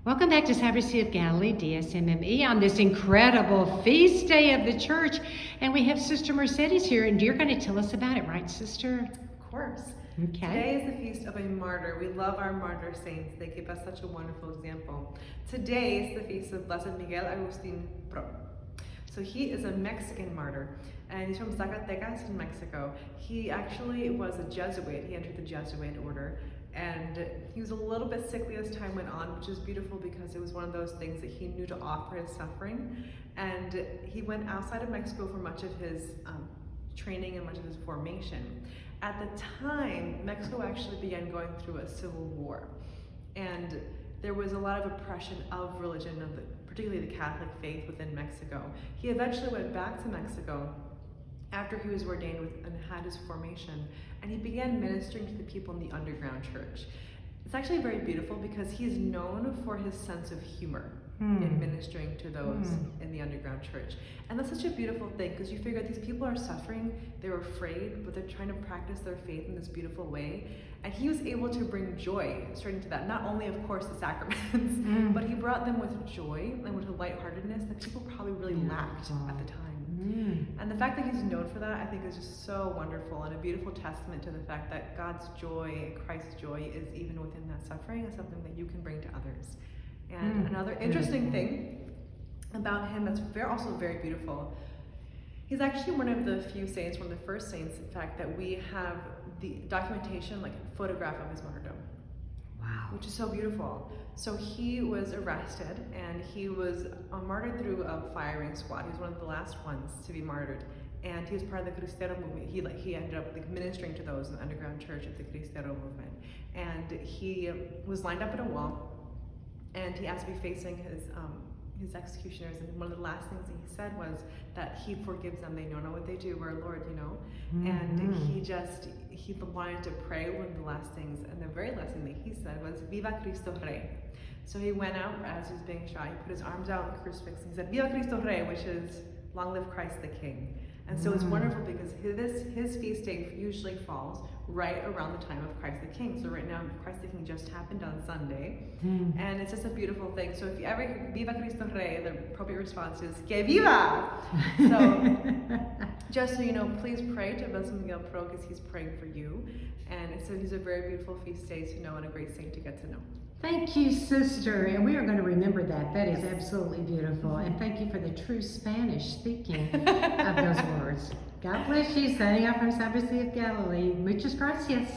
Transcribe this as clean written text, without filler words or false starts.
Welcome back to Cyber Sea of Galilee, DSMME, on this incredible feast day of the church. And we have Sister Mercedes here, and you're going to tell us about it, right, Sister? Of course. Okay. Today is the feast of a martyr. We love our martyr saints. They give us such a wonderful example. Today is the feast of Blessed Miguel Agustín Pro. So he is a Mexican martyr, and he's from Zacatecas in Mexico. He actually was a Jesuit. He entered the Jesuit order. And he was a little bit sickly as time went on, which is beautiful because it was one of those things that he knew to offer his suffering. And he went outside of Mexico for much of his training and much of his formation. At the time, Mexico actually began going through a civil war. And there was a lot of oppression of religion, particularly the Catholic faith within Mexico. He eventually went back to Mexico after he was ordained and had his formation, and he began ministering to the people in the underground church. It's actually very beautiful because he's known for his sense of humor in ministering to those in the underground church. And that's such a beautiful thing because you figure these people are suffering, they're afraid, but they're trying to practice their faith in this beautiful way. And he was able to bring joy straight into that. Not only, of course, the sacraments, but he brought them with joy and with a lightheartedness that people probably really lacked at the time. And the fact that he's known for that, I think, is just so wonderful and a beautiful testament to the fact that God's joy, Christ's joy, is even within that suffering and something that you can bring to others. And another interesting thing about him that's also very beautiful, he's actually one of the few saints, one of the first saints, in fact, that we have the documentation, like a photograph of his martyrdom. Wow. Which is so beautiful. So he was arrested and he was martyred through a firing squad. He was one of the last ones to be martyred. And he was part of the Cristo movement. He ended up ministering to those in the underground church of the Cristo movement. And he was lined up at a wall and he asked to be facing his executioners, and one of the last things that he said was that he forgives them, they don't know what they do, our Lord, you know. And he wanted to pray. One of the last things, and the very last thing that he said was Viva Cristo Rey. So he went out as he was being shot, he put his arms out in the crucifix and he said Viva Cristo Rey, which is long live Christ the King. And so it's wonderful because his feast day usually falls right around the time of Christ the King. So right now, Christ the King just happened on Sunday. And it's just a beautiful thing. So if you ever hear Viva Cristo Rey, the appropriate response is Que Viva! So just so you know, please pray to Blessed Miguel Pro because he's praying for you. And so he's a very beautiful feast day to know and a great saint to get to know. Thank you, Sister. And we are going to remember that. That is absolutely beautiful. And thank you for the true Spanish speaking of those words. God bless you. Signing off from Cyber Sea of Galilee. Muchas gracias.